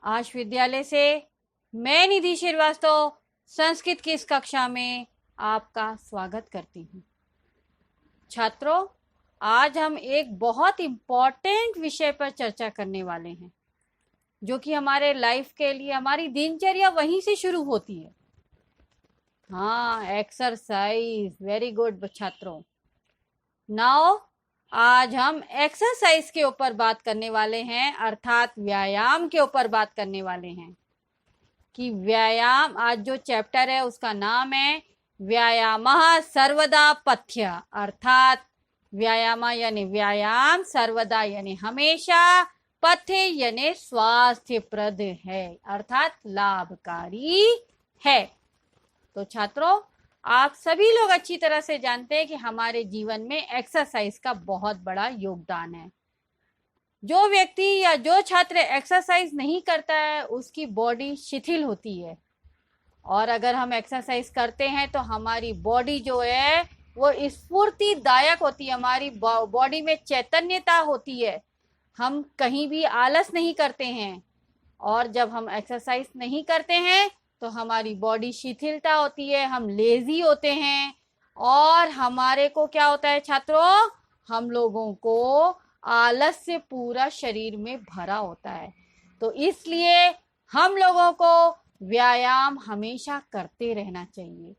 आज विद्यालय से मैं निधि श्रीवास्तव संस्कृत की इस कक्षा में आपका स्वागत करती हूँ। छात्रों, आज हम एक बहुत इम्पोर्टेंट विषय पर चर्चा करने वाले हैं, जो कि हमारे लाइफ के लिए, हमारी दिनचर्या वहीं से शुरू होती है। हाँ, एक्सरसाइज। वेरी गुड छात्रों। नाउ आज हम एक्सरसाइज के ऊपर बात करने वाले हैं, अर्थात व्यायाम के ऊपर बात करने वाले हैं कि व्यायाम। आज जो चैप्टर है उसका नाम है व्यायामः सर्वदा पथ्य, अर्थात व्यायाम यानी व्यायाम, सर्वदा यानी हमेशा, पथ्य यानी स्वास्थ्यप्रद है, अर्थात लाभकारी है। तो छात्रों, आप सभी लोग अच्छी तरह से जानते हैं कि हमारे जीवन में एक्सरसाइज का बहुत बड़ा योगदान है। जो व्यक्ति या जो छात्र एक्सरसाइज नहीं करता है उसकी बॉडी शिथिल होती है, और अगर हम एक्सरसाइज करते हैं तो हमारी बॉडी जो है वो स्फूर्तिदायक होती है, हमारी बॉडी में चैतन्यता होती है, हम कहीं भी आलस नहीं करते हैं। और जब हम एक्सरसाइज नहीं करते हैं तो हमारी बॉडी शिथिलता होती है, हम लेजी होते हैं, और हमारे को क्या होता है छात्रों, हम लोगों को आलस से पूरा शरीर में भरा होता है। तो इसलिए हम लोगों को व्यायाम हमेशा करते रहना चाहिए,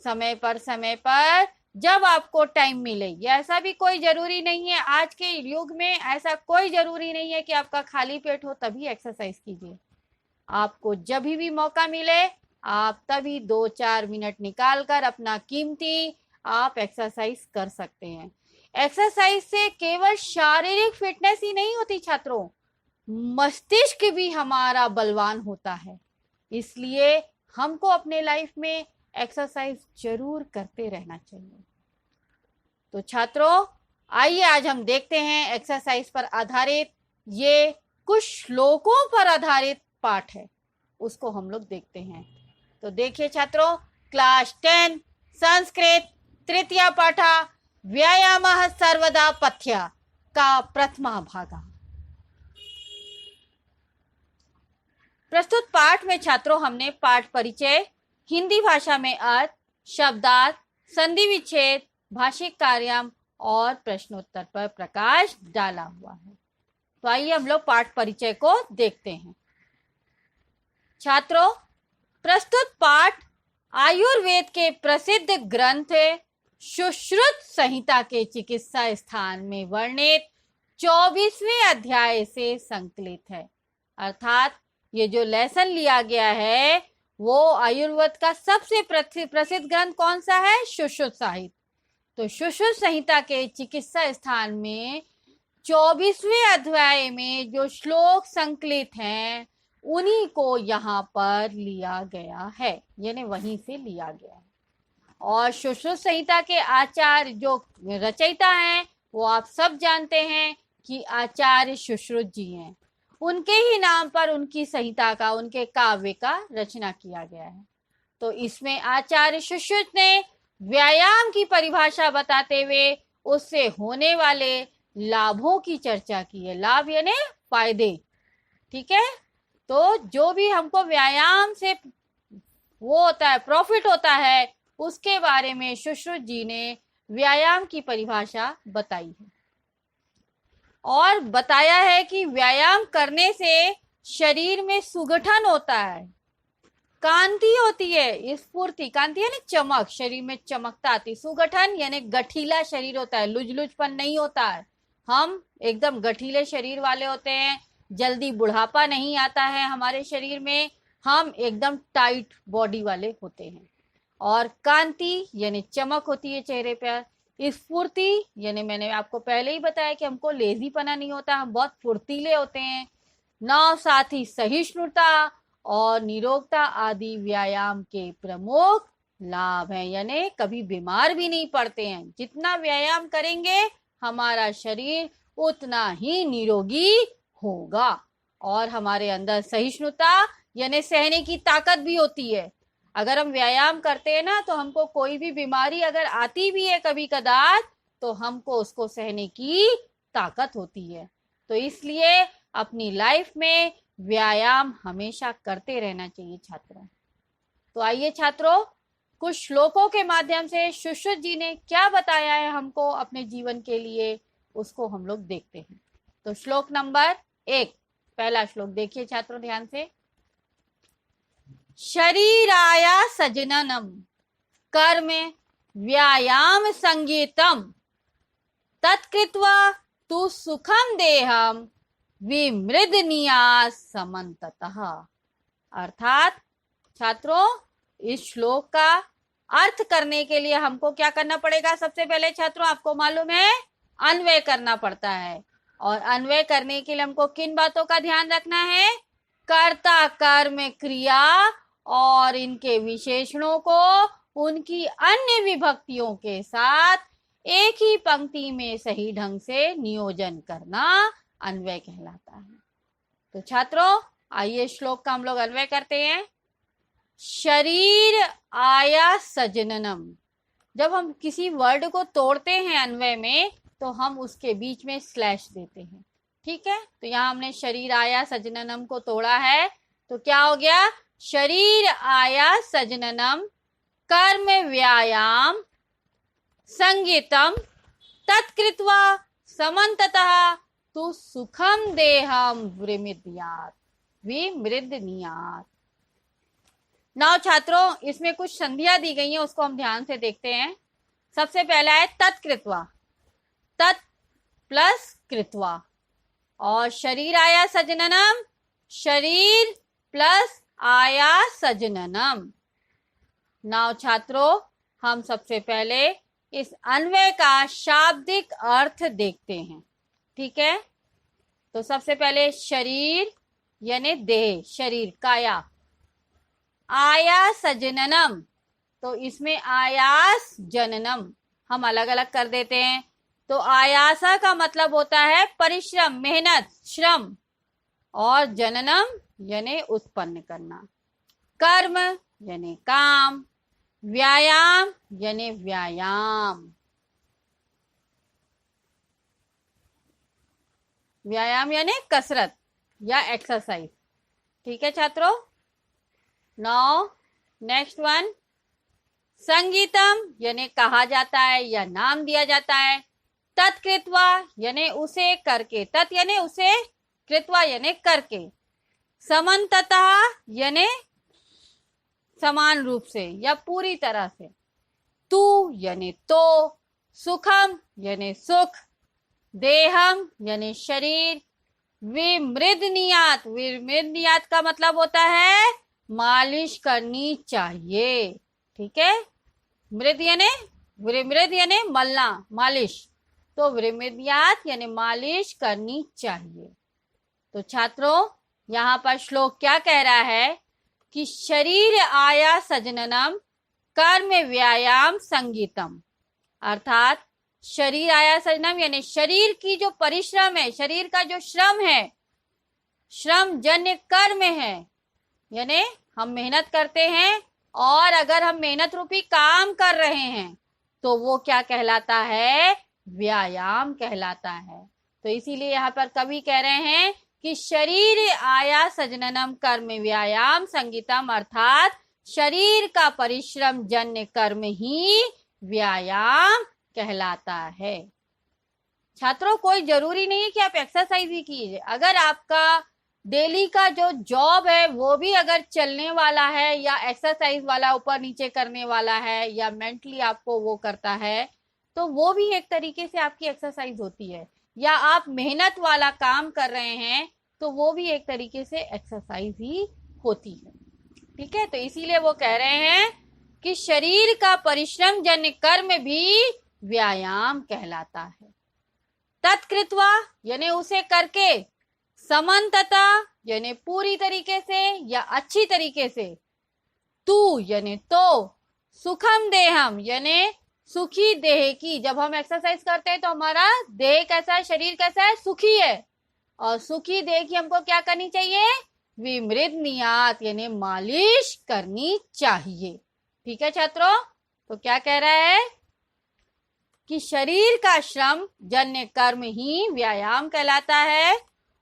समय पर जब आपको टाइम मिले। ऐसा भी कोई जरूरी नहीं है, आज के युग में ऐसा कोई जरूरी नहीं है कि आपका खाली पेट हो तभी एक्सरसाइज कीजिए। आपको जब भी मौका मिले आप तभी 2-4 मिनट निकालकर अपना कीमती आप एक्सरसाइज कर सकते हैं। एक्सरसाइज से केवल शारीरिक फिटनेस ही नहीं होती छात्रों, मस्तिष्क भी हमारा बलवान होता है। इसलिए हमको अपने लाइफ में एक्सरसाइज जरूर करते रहना चाहिए। तो छात्रों, आइए आज हम देखते हैं एक्सरसाइज पर आधारित ये कुछ श्लोकों पर आधारित पाठ है, उसको हम लोग देखते हैं। तो देखिए छात्रों, क्लास 10 संस्कृत तृतीय पाठा व्यायामः सर्वदा पथ्य का प्रथमा भागा। प्रस्तुत पाठ में छात्रों हमने पाठ परिचय, हिंदी भाषा में अर्थ, शब्दार्थ, संधि विच्छेद, भाषिक कार्याम और प्रश्नोत्तर पर प्रकाश डाला हुआ है। तो आइए हम लोग पाठ परिचय को देखते हैं। छात्रों, प्रस्तुत पाठ आयुर्वेद के प्रसिद्ध ग्रंथ सुश्रुत संहिता के चिकित्सा स्थान में वर्णित 24वें अध्याय से संकलित है। अर्थात ये जो लेसन लिया गया है वो आयुर्वेद का सबसे प्रसिद्ध ग्रंथ कौन सा है? सुश्रुत संहिता। तो सुश्रुत संहिता के चिकित्सा स्थान में 24वें अध्याय में जो श्लोक संकलित हैं उन्हीं को यहाँ पर लिया गया है, यानी वहीं से लिया गया है। और सुश्रुत संहिता के आचार्य जो रचयिता हैं वो आप सब जानते हैं कि आचार्य सुश्रुत जी हैं। उनके ही नाम पर उनकी संहिता का, उनके काव्य का रचना किया गया है। तो इसमें आचार्य सुश्रुत ने व्यायाम की परिभाषा बताते हुए उससे होने वाले लाभों की चर्चा की है। लाभ यानी फायदे, ठीक है। तो जो भी हमको व्यायाम से वो होता है, प्रॉफिट होता है, उसके बारे में सुश्रुत जी ने व्यायाम की परिभाषा बताई है और बताया है कि व्यायाम करने से शरीर में सुगठन होता है, कांति होती है, स्फूर्ति, कांति यानी चमक, शरीर में चमकता आती। सुगठन यानी गठीला शरीर होता है, लुजलुजपन नहीं होता है, हम एकदम गठीले शरीर वाले होते हैं, जल्दी बुढ़ापा नहीं आता है हमारे शरीर में, हम एकदम टाइट बॉडी वाले होते हैं। और कांति यानी चमक होती है चेहरे पर। स्फूर्ति यानी मैंने आपको पहले ही बताया कि हमको लेजीपना नहीं होता, हम बहुत फुर्तीले होते हैं। नौ साथ ही सहिष्णुता और निरोगता आदि व्यायाम के प्रमुख लाभ हैं, यानी कभी बीमार भी नहीं पड़ते हैं। जितना व्यायाम करेंगे हमारा शरीर उतना ही निरोगी होगा, और हमारे अंदर सहिष्णुता यानी सहने की ताकत भी होती है। अगर हम व्यायाम करते हैं ना तो हमको कोई भी बीमारी अगर आती भी है कभी कदार तो हमको उसको सहने की ताकत होती है। तो इसलिए अपनी लाइफ में व्यायाम हमेशा करते रहना चाहिए छात्रों। तो आइए छात्रों, कुछ श्लोकों के माध्यम से सुश्रुत जी ने क्या बताया है हमको अपने जीवन के लिए, उसको हम लोग देखते हैं। तो श्लोक नंबर 1, पहला श्लोक देखिए छात्रों ध्यान से। शरीराया सजननम कर्म व्यायाम संगीतम तत्कृत्वा तु सुखम देहम विमृदनीयात् समन्ततः। अर्थात छात्रों, इस श्लोक का अर्थ करने के लिए हमको क्या करना पड़ेगा? सबसे पहले छात्रों आपको मालूम है अन्वय करना पड़ता है, और अन्वय करने के लिए हमको किन बातों का ध्यान रखना है? कर्ता कर्म क्रिया और इनके विशेषणों को उनकी अन्य विभक्तियों के साथ एक ही पंक्ति में सही ढंग से नियोजन करना अन्वय कहलाता है। तो छात्रों आइए श्लोक का हम लोग अन्वय करते हैं। शरीर आया सजननम, जब हम किसी वर्ड को तोड़ते हैं अन्वय में तो हम उसके बीच में स्लैश देते हैं, ठीक है। तो यहाँ हमने शरीर आया सजननम को तोड़ा है, तो क्या हो गया? शरीर आया सजननम कर्म व्यायाम संगीतम तत्कृत्वा समन्ततः तु सुखम देहम विमृदनीयात्। नाउ छात्रों, इसमें कुछ संधियां दी गई हैं, उसको हम ध्यान से देखते हैं। सबसे पहला है तत्कृत्वा, तत् प्लस कृत्वा, और शरीर आया सजननम, शरीर प्लस आया सजननम। नाउ छात्रों, हम सबसे पहले इस अन्वय का शाब्दिक अर्थ देखते हैं, ठीक है। तो सबसे पहले शरीर यानी देह, शरीर काया, आया सजननम, तो इसमें आयास जननम हम अलग अलग कर देते हैं। तो आयासा का मतलब होता है परिश्रम, मेहनत, श्रम, और जननम यानी उत्पन्न करना, कर्म यानी काम, व्यायाम यानी व्यायाम, व्यायाम यानी कसरत या एक्सरसाइज, ठीक है छात्रों। नाउ नेक्स्ट वन, संगीतम यानी कहा जाता है या नाम दिया जाता है, तत्कृत्वा यानी उसे करके, तत् यानी उसे, कृत्वा यानी करके, समन्ततः यानी समान रूप से या पूरी तरह से, तू यानी तो, सुखम यानी सुख, देहम यानी शरीर, विमृदनीयात्, विमृदनीयात् का मतलब होता है मालिश करनी चाहिए, ठीक है। मृद यानी, विमृद यानी मलना, मालिश, तो विमृदनीयात् यानी मालिश करनी चाहिए। तो छात्रों यहाँ पर श्लोक क्या कह रहा है कि शरीर आया सजननम कर्म व्यायाम संगीतम, अर्थात शरीर आया सजनम यानी शरीर की जो परिश्रम है, शरीर का जो श्रम है, श्रम जन्य कर्म है, यानी हम मेहनत करते हैं, और अगर हम मेहनत रूपी काम कर रहे हैं तो वो क्या कहलाता है? व्यायाम कहलाता है। तो इसीलिए यहाँ पर कवि कह रहे हैं कि शरीर आया सजननम कर्म व्यायाम संगीतम, अर्थात शरीर का परिश्रम जन्य कर्म ही व्यायाम कहलाता है। छात्रों कोई जरूरी नहीं है कि आप एक्सरसाइज ही कीजिए, अगर आपका डेली का जो जॉब है वो भी अगर चलने वाला है या एक्सरसाइज वाला ऊपर नीचे करने वाला है या मेंटली आपको वो करता है, तो वो भी एक तरीके से आपकी एक्सरसाइज होती है, या आप मेहनत वाला काम कर रहे हैं तो वो भी एक तरीके से एक्सरसाइज ही होती है, ठीक है। तो इसीलिए वो कह रहे हैं कि शरीर का परिश्रम जन्य कर्म भी व्यायाम कहलाता है। तत्कृत्वा यानी उसे करके, समन्ततः यानी पूरी तरीके से या अच्छी तरीके से, तू यानी तो, सुखम देहम यानी सुखी देह की, जब हम एक्सरसाइज करते हैं तो हमारा देह कैसा है, शरीर कैसा है, सुखी है, और सुखी देह की हमको क्या करनी चाहिए? विमृदनीयात् यानी मालिश करनी चाहिए, ठीक है छात्रों। तो क्या कह रहा है कि शरीर का श्रम जन्य कर्म ही व्यायाम कहलाता है,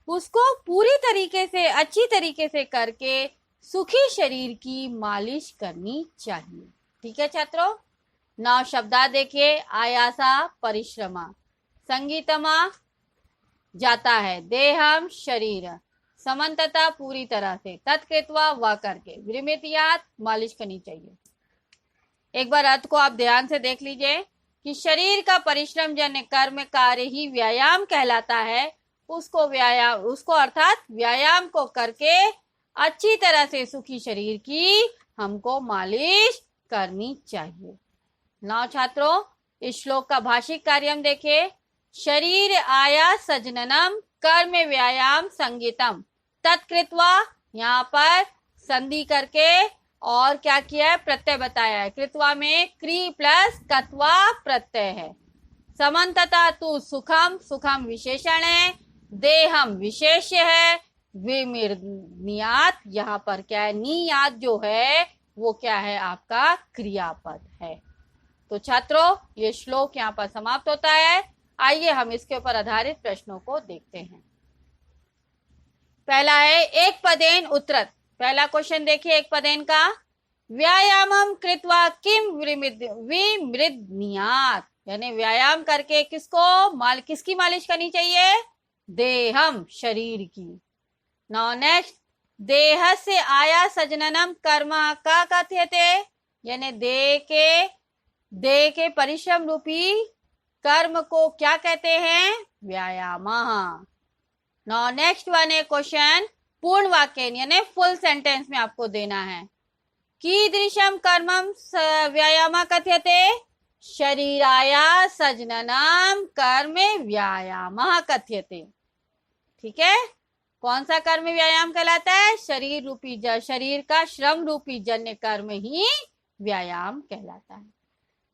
उसको पूरी तरीके से अच्छी तरीके से करके सुखी शरीर की मालिश करनी चाहिए। ठीक है छात्रों, नौ शब्दा देखिए। आयासा परिश्रमा, संगीतमा जाता है, देहम शरीर, समन्तता पूरी तरह से, तत्कृत्वा वह करके, विरमितियात मालिश करनी चाहिए। एक बार अर्थ को आप ध्यान से देख लीजिए कि शरीर का परिश्रम जन्य कर्म कार्य ही व्यायाम कहलाता है। उसको अर्थात व्यायाम को करके अच्छी तरह से सुखी शरीर की हमको मालिश करनी चाहिए। नौ छात्रों, इस श्लोक का भाषिक कार्य हम देखें। शरीर आया सजननम कर्म व्यायाम संगीतम, तत्कृत्वा यहाँ पर संधि करके और क्या किया है, प्रत्यय बताया है। कृत्वा में क्री प्लस कत्वा प्रत्यय है। समन्तता तु सुखम, सुखम विशेषण है, देहम विशेष्य है, विमिर्नियात यहाँ पर क्या है, नियात जो है वो क्या है, आपका क्रियापद है। तो छात्रों, ये श्लोक यहाँ पर समाप्त होता है। आइए हम इसके ऊपर आधारित प्रश्नों को देखते हैं। पहला है एक पदेन उत्तरत। पहला क्वेश्चन देखिए एक पदेन का। व्यायामम कृत्वा किम विमृद्नियात, यानी व्यायाम करके किसकी मालिश करनी चाहिए, देहम शरीर की। नाउ नेक्स्ट, देह से आया सजननम कर्म का कथ्यते, यानी देह के परिश्रम रूपी कर्म को क्या कहते हैं, व्यायाम। नाउ नेक्स्ट वन है क्वेश्चन पूर्ण वाक्य यानी फुल सेंटेंस में आपको देना है। कीदृशम कर्मम व्यायाम कथ्यते, शरीराया सजननम कर्म व्यायाम कथ्यते। ठीक है, कौन सा कर्म व्यायाम कहलाता है, शरीर का श्रम रूपी जन्य कर्म ही व्यायाम कहलाता है।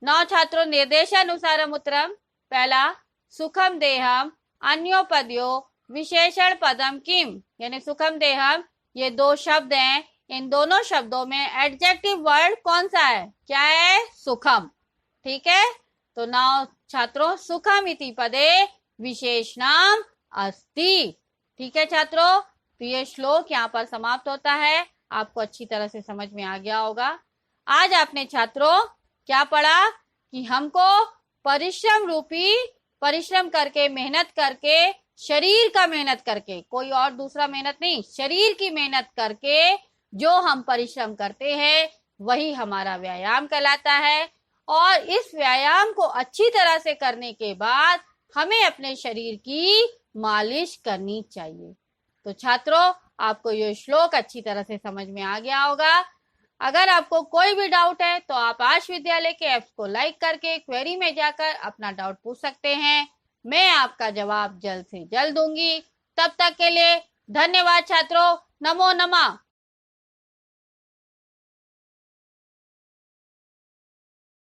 नौ छात्रों, निर्देशानुसारम उत्तरम। पहला, सुखम देहम अन्योपद्यो विशेषण पदम किम, यानी सुखम देहम ये दो शब्द हैं, इन दोनों शब्दों में एडजेक्टिव वर्ड कौन सा है, क्या है, सुखम। ठीक है, तो नौ छात्रों, सुखम इति पदे विशेषणम अस्ति। ठीक है छात्रों, तो ये श्लोक यहाँ पर समाप्त होता है। आपको अच्छी तरह से समझ में आ गया होगा। आज आपने छात्रों क्या पढ़ा कि हमको परिश्रम करके, मेहनत करके, शरीर का मेहनत करके, कोई और दूसरा मेहनत नहीं, शरीर की मेहनत करके जो हम परिश्रम करते हैं वही हमारा व्यायाम कहलाता है। और इस व्यायाम को अच्छी तरह से करने के बाद हमें अपने शरीर की मालिश करनी चाहिए। तो छात्रों, आपको ये श्लोक अच्छी तरह से समझ में आ गया होगा। अगर आपको कोई भी डाउट है तो आप आश विद्यालय के ऐप्स को लाइक करके क्वेरी में जाकर अपना डाउट पूछ सकते हैं। मैं आपका जवाब जल्द से जल्द दूंगी। तब तक के लिए धन्यवाद छात्रों। नमो नमः।